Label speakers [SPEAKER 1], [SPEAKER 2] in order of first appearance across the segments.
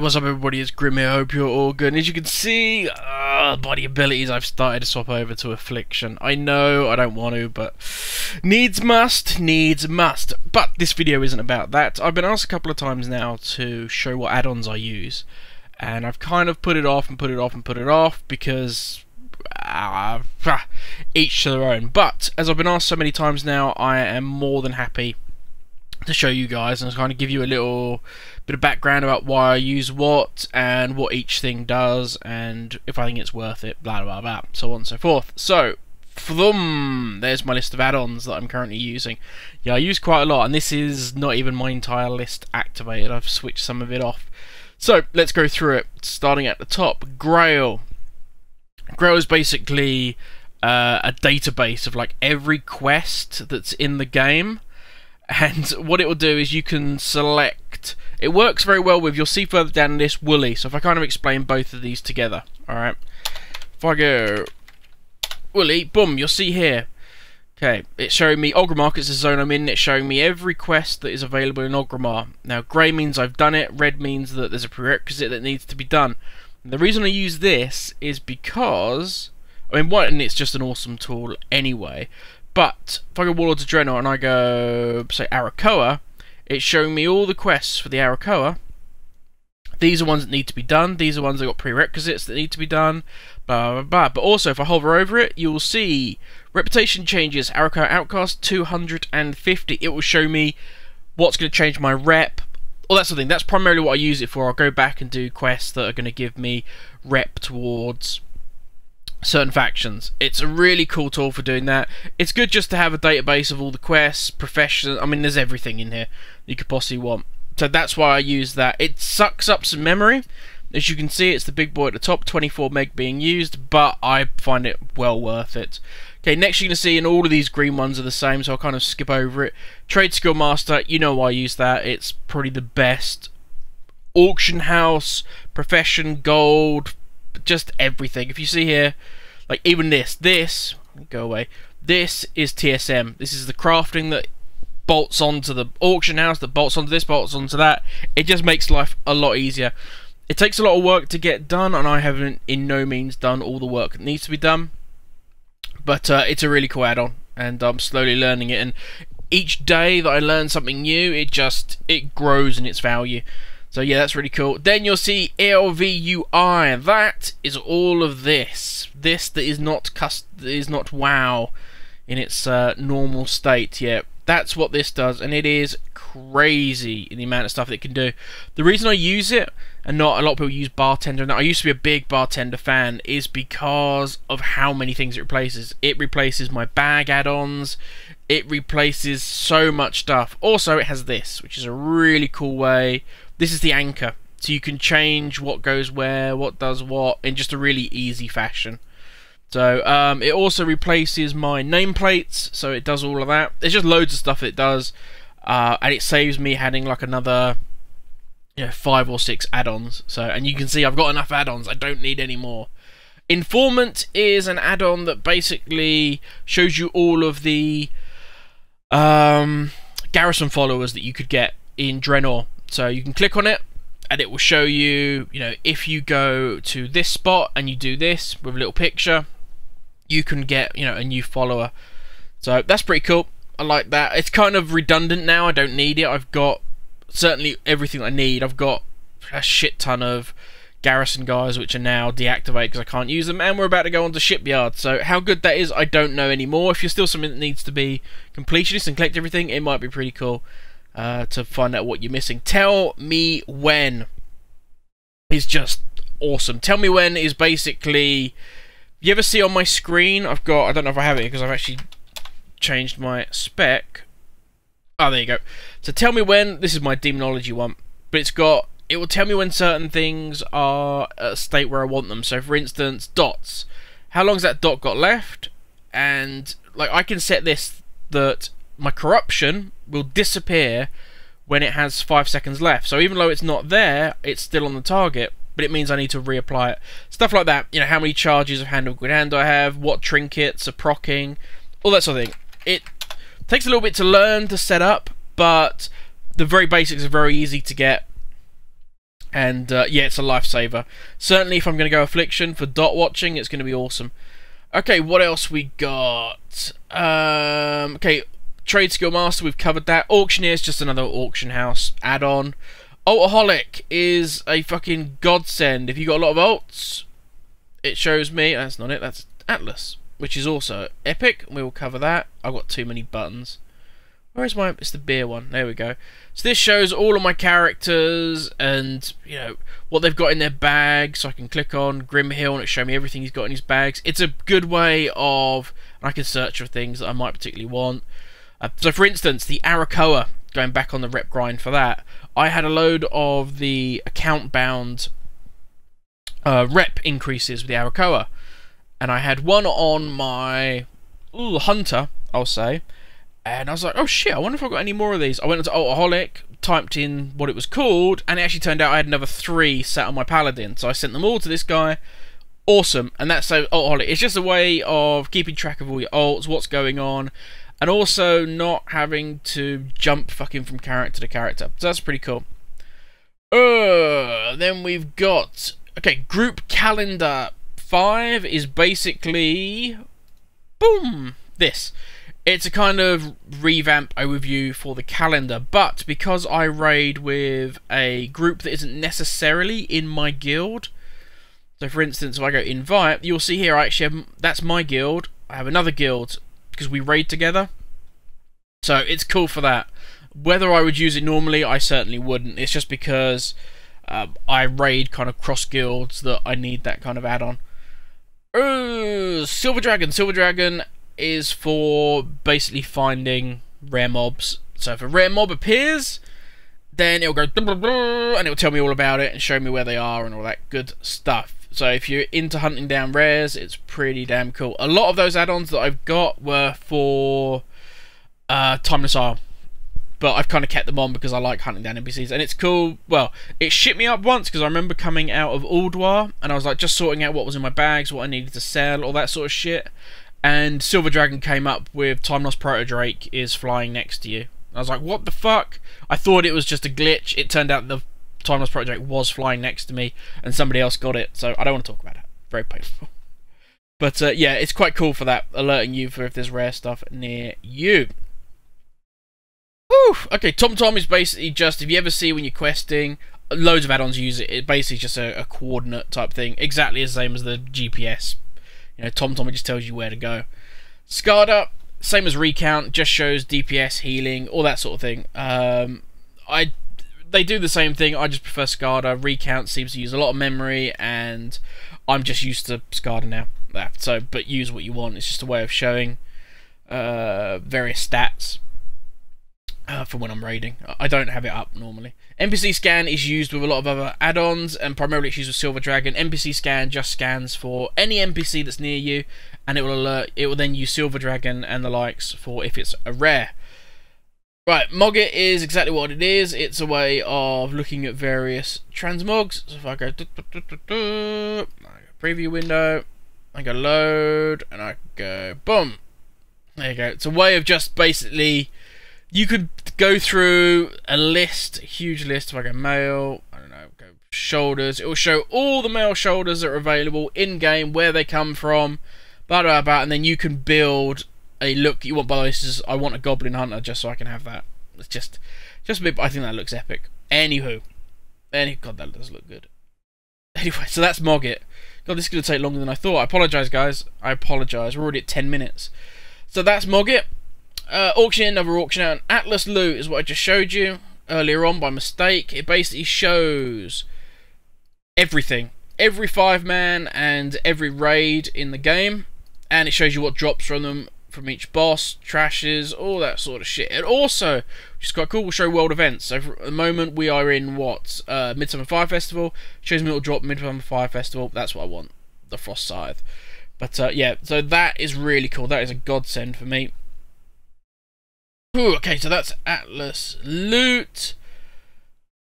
[SPEAKER 1] What's up everybody, it's Grim here, hope you're all good. And as you can see, body abilities, I've started to swap over to Affliction. I know, I don't want to, but needs must. But this video isn't about that. I've been asked a couple of times now to show what add-ons I use, and I've kind of put it off because each to their own. But as I've been asked so many times now, I am more than happy to show you guys and kind of give you a little bit of background about why I use what and what each thing does and if I think it's worth it, blah blah blah, so on and so forth. So there's my list of add-ons that I'm currently using. Yeah, I use quite a lot, and this is not even my entire list activated. I've switched some of it off. So let's go through it, starting at the top. Grail. Grail is basically a database of like every quest that's in the game. And what it will do is you can select. It works very well with, you'll see further down in this, Woolly. So if I kind of explain both of these together, alright. If I go Woolly, boom, you'll see here. Okay, it's showing me Orgrimmar, it's the zone I'm in. It's showing me every quest that is available in Orgrimmar. Now, grey means I've done it, red means that there's a prerequisite that needs to be done. And the reason I use this is because, I mean, one, it's just an awesome tool anyway. But if I go Warlords of Draenor and I go, say, Arakoa, it's showing me all the quests for the Arakoa. These are ones that need to be done. These are ones that got prerequisites that need to be done. Blah, blah, blah. But also, if I hover over it, you'll see reputation changes. Arakoa Outcast 250. It will show me what's going to change my rep. All that sort of thing. That's primarily what I use it for. I'll go back and do quests that are going to give me rep towards certain factions. It's a really cool tool for doing that. It's good just to have a database of all the quests, professions. I mean, there's everything in here you could possibly want. So that's why I use that. It sucks up some memory. As you can see, it's the big boy at the top, 24 meg being used, but I find it well worth it. Okay, next you're going to see, and all of these green ones are the same, so I'll kind of skip over it. Tradeskill Master, you know why I use that. It's probably the best. Auction house, profession, gold, just everything. If you see here, like even this go away, this is TSM. This is the crafting that bolts onto the auction house, that bolts onto this, bolts onto that. It just makes life a lot easier. It takes a lot of work to get done, and I haven't in no means done all the work that needs to be done, but it's a really cool add-on, and I'm slowly learning it, and each day that I learn something new, it grows in its value. So yeah, that's really cool. Then you'll see LVUI. That is all of this. This that is not WoW in its normal state. Yeah, that's what this does, and it is crazy in the amount of stuff it can do. The reason I use it, and not a lot of people use Bartender, and I used to be a big Bartender fan, is because of how many things it replaces. It replaces my bag add-ons. It replaces so much stuff. Also, it has this, which is a really cool way. This is the anchor, so you can change what goes where, what does what, in just a really easy fashion. So it also replaces my nameplates, so it does all of that. There's just loads of stuff it does, and it saves me having like another 5 or 6 add-ons. So, and you can see I've got enough add-ons, I don't need any more. Informant is an add-on that basically shows you all of the garrison followers that you could get in Draenor. So you can click on it, and it will show you, if you go to this spot and you do this with a little picture, you can get, a new follower. So that's pretty cool. I like that. It's kind of redundant now. I don't need it. I've got certainly everything I need. I've got a shit ton of garrison guys which are now deactivated because I can't use them, and we're about to go on to shipyard. So how good that is, I don't know anymore. If you're still something that needs to be completionist and collect everything, it might be pretty cool to find out what you're missing. Tell me when is just awesome. Tell me when is basically, you ever see on my screen, I've got, I don't know if I have it because I've actually changed my spec. Oh, there you go. So tell me when, this is my demonology one, but it will tell me when certain things are at a state where I want them. So for instance, dots. How long's that dot got left? And like I can set this that my corruption will disappear when it has 5 seconds left. So even though it's not there, it's still on the target, but it means I need to reapply it. Stuff like that. How many charges of Hand of Good Hand do I have? What trinkets are proccing? All that sort of thing. It takes a little bit to learn to set up, but the very basics are very easy to get. And yeah, it's a lifesaver. Certainly if I'm going to go Affliction for dot watching, it's going to be awesome. Okay, what else we got? Okay, Tradeskill Master, we've covered that. Auctioneer's just another auction house add-on. Altaholic is a fucking godsend. If you got a lot of alts, it shows me. That's not it, that's Atlas, which is also epic. We will cover that. I've got too many buttons. Where's my... It's the beer one. There we go. So this shows all of my characters and, you know, what they've got in their bags. So I can click on Grimhill and it shows me everything he's got in his bags. It's a good way of... I can search for things that I might particularly want. So for instance, the Arakoa, going back on the rep grind for that, I had a load of the account-bound rep increases with the Arakoa. And I had one on my Hunter, I'll say. And I was like, oh shit, I wonder if I've got any more of these. I went into Altaholic, typed in what it was called, and it actually turned out I had another 3 sat on my Paladin. So I sent them all to this guy. Awesome. And that's so Altaholic. It's just a way of keeping track of all your alts, what's going on, and also not having to jump fucking from character to character. So that's pretty cool. Then we've got... Okay, Group Calendar 5 is basically... Boom! This. It's a kind of revamp overview for the calendar, but because I raid with a group that isn't necessarily in my guild, so for instance, if I go invite, you'll see here I actually have, that's my guild, I have another guild, because we raid together, so it's cool for that. Whether I would use it normally, I certainly wouldn't, it's just because I raid kind of cross guilds that I need that kind of add-on. Silver Dragon is for basically finding rare mobs. So if a rare mob appears, then it'll go and it'll tell me all about it and show me where they are and all that good stuff. So if you're into hunting down rares, it's pretty damn cool. A lot of those add-ons that I've got were for Timeless Isle, but I've kind of kept them on because I like hunting down NPCs and it's cool. Well, it shit me up once because I remember coming out of Ulduar and I was like just sorting out what was in my bags, what I needed to sell, all that sort of shit. And Silver Dragon came up with Time Lost Proto Drake is flying next to you. I was like, what the fuck? I thought it was just a glitch. It turned out the Time Lost Proto Drake was flying next to me and somebody else got it. So I don't want to talk about it. Very painful. But yeah, it's quite cool for that, alerting you for if there's rare stuff near you. Whew. Okay, Tomtom is basically just, if you ever see when you're questing, loads of add-ons use it. It's basically just a coordinate type thing. Exactly the same as the GPS. You know, Tomtom just tells you where to go. SCADA, same as Recount, just shows DPS, healing, all that sort of thing. They do the same thing, I just prefer SCADA. Recount seems to use a lot of memory, and I'm just used to SCADA now. So, but use what you want, it's just a way of showing various stats for when I'm raiding. I don't have it up normally. NPC Scan is used with a lot of other add-ons, and primarily it's used with Silver Dragon. NPC Scan just scans for any NPC that's near you, and it will alert. It will then use Silver Dragon and the likes for if it's a rare. Right, Mogget is exactly what it is. It's a way of looking at various transmogs. So if I go preview window, I go load, and I go boom. There you go. It's a way of just basically. You could go through a list, a huge list. If I go male, I don't know, go shoulders. It will show all the male shoulders that are available in game, where they come from, blah blah blah, and then you can build a look you want. By the way, this is, I want a Goblin Hunter just so I can have that. It's just a bit. I think that looks epic. Anywho, God, that does look good. Anyway, so that's Mogget. God, this is going to take longer than I thought. I apologise, guys. I apologise. We're already at 10 minutes. So that's Mogget. Auction, another auction out. Atlas loot is what I just showed you earlier on by mistake. It basically shows everything, every 5-man and every raid in the game, and it shows you what drops from them, from each boss, trashes, all that sort of shit. And also, which is quite cool, will show world events. So for the moment we are in what Midsummer Fire Festival. Shows me what will drop Midsummer Fire Festival. That's what I want, the Frost Scythe. But yeah, so that is really cool. That is a godsend for me. Ooh, okay, so that's Atlas loot.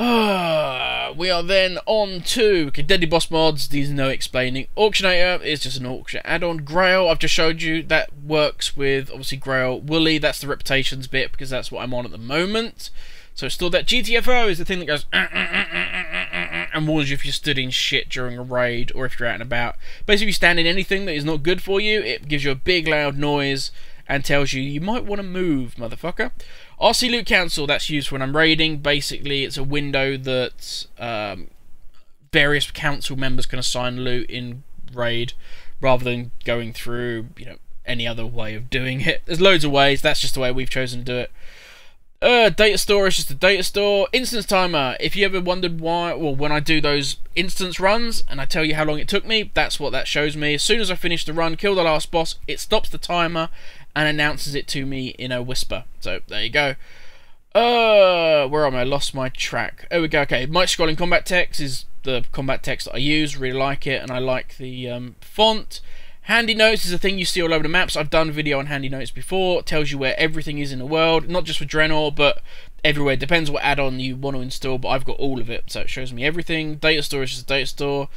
[SPEAKER 1] We are then on to Deadly Boss mods. These are no explaining. Auctionator is just an auction add-on. Grail, I've just showed you. That works with, obviously, Grail. Woolly, that's the reputations bit, because that's what I'm on at the moment. So it's still that. GTFO is the thing that goes and warns you if you're stood in shit during a raid or if you're out and about. Basically, if you stand in anything that is not good for you, it gives you a big loud noise and tells you might want to move, motherfucker. RC Loot Council, that's used when I'm raiding. Basically, it's a window that various council members can assign loot in raid rather than going through, you know, any other way of doing it. There's loads of ways. That's just the way we've chosen to do it. Data store is just a data store. Instance timer. If you ever wondered why, well, when I do those instance runs and I tell you how long it took me, that's what that shows me. As soon as I finish the run, kill the last boss, it stops the timer and announces it to me in a whisper. So there you go. Where am I? Lost my track. There we go. Okay, mic scrolling combat text is the combat text that I use. Really like it, and I like the font. Handy notes is a thing you see all over the maps. I've done a video on handy notes before. It tells you where everything is in the world, not just for Draenor, but everywhere. Depends what add-on you want to install, but I've got all of it, so it shows me everything. Data store is just a data store.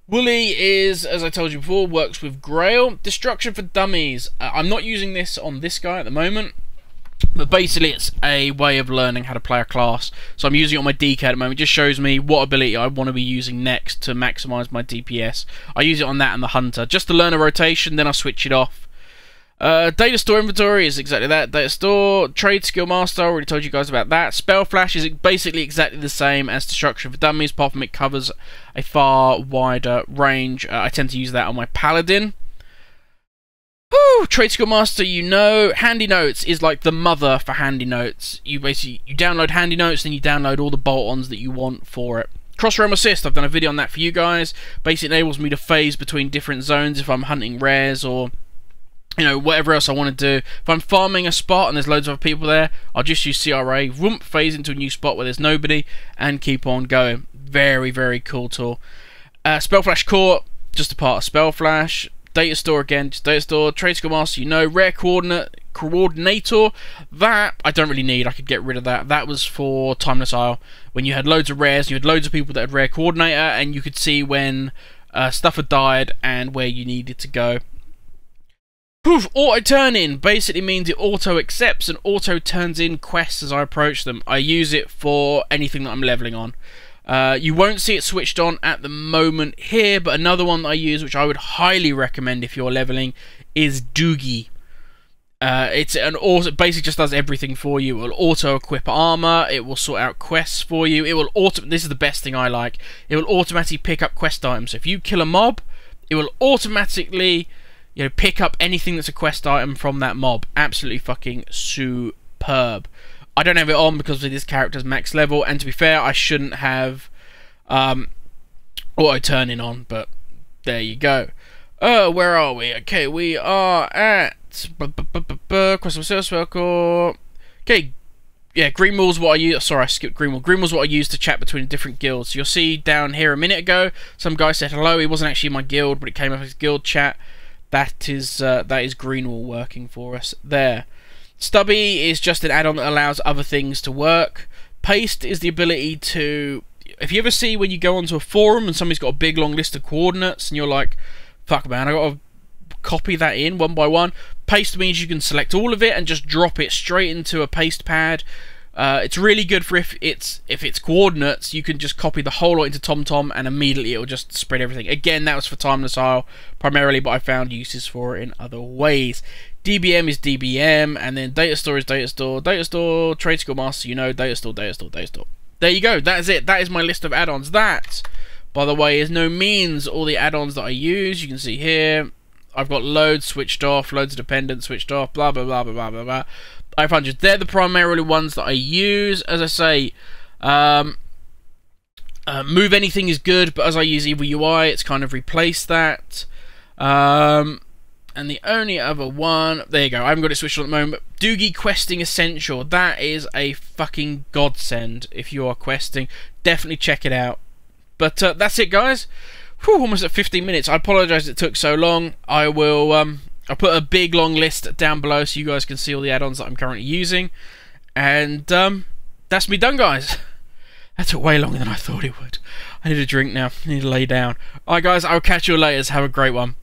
[SPEAKER 1] Wooly is, as I told you before, works with Grail. Destruction for Dummies. I'm not using this on this guy at the moment, but basically it's a way of learning how to play a class. So I'm using it on my DK at the moment. It just shows me what ability I want to be using next to maximise my DPS. I use it on that and the Hunter, just to learn a rotation, then I switch it off. Data store inventory is exactly that. Data store. Tradeskill Master, I already told you guys about that. Spell Flash is basically exactly the same as Destruction for Dummies, apart from it covers a far wider range. I tend to use that on my Paladin. Woo! Tradeskill Master, you know. Handy Notes is like the mother for Handy Notes. You download Handy Notes, then you download all the bolt-ons that you want for it. Cross-Realm Assist, I've done a video on that for you guys. Basically enables me to phase between different zones if I'm hunting rares or, you know, whatever else I want to do. If I'm farming a spot and there's loads of other people there, I'll just use CRA, whoop, phase into a new spot where there's nobody, and keep on going. Very, very cool tool. Spell Flash Court, just a part of Spell Flash. Data store again, just data store. Tradeskill Master, you know. Rare Coordinator, that I don't really need. I could get rid of that. That was for Timeless Isle, when you had loads of rares, you had loads of people that had Rare Coordinator, and you could see when stuff had died and where you needed to go. Poof, auto turn in basically means it auto accepts and auto turns in quests as I approach them. I use it for anything that I'm leveling on. You won't see it switched on at the moment here, but another one that I use, which I would highly recommend if you're leveling, is Doogie. It's an auto, basically just does everything for you. It will auto equip armor. It will sort out quests for you. It will this is the best thing I like. It will automatically pick up quest items. So if you kill a mob, it will automatically, you know, pick up anything that's a quest item from that mob. Absolutely fucking superb. I don't have it on because this character's max level, and to be fair, I shouldn't have auto turning on, but there you go. Where are we? Okay, we are at Crystal Service Circle. Okay, yeah, Greenwall's what I use. Sorry, I skipped Greenwall. Greenwall's what I use to chat between different guilds. So you'll see down here a minute ago, some guy said hello. He wasn't actually in my guild, but it came up as guild chat. That is Greenwall working for us there. Stubby is just an add-on that allows other things to work. Paste is the ability to, if you ever see when you go onto a forum and somebody's got a big long list of coordinates and you're like, fuck man, I gotta copy that in one by one. Paste means you can select all of it and just drop it straight into a paste pad. It's really good for if it's coordinates, you can just copy the whole lot into Tomtom and immediately it will just spread everything. Again, that was for Timeless Isle primarily, but I found uses for it in other ways. DBM is DBM, and then data store is data store. Data store, Tradeskill Master, you know, data store, data store, data store. There you go, that is it. That is my list of add-ons. That, by the way, is no means all the add-ons that I use. You can see here, I've got loads switched off, loads of dependents switched off, blah, blah, blah, blah, blah, blah, blah. 500. They're the primarily ones that I use. As I say, move anything is good, but as I use Evil UI, it's kind of replaced that. And the only other one, there you go, I haven't got it switched on at the moment. Doogie Questing Essential, that is a fucking godsend if you are questing. Definitely check it out. But that's it, guys. Whew, almost at 15 minutes. I apologise it took so long. I will, I'll put a big long list down below so you guys can see all the add-ons that I'm currently using. And that's me done, guys. That took way longer than I thought it would. I need a drink now. I need to lay down. Alright, guys, I'll catch you later. Have a great one.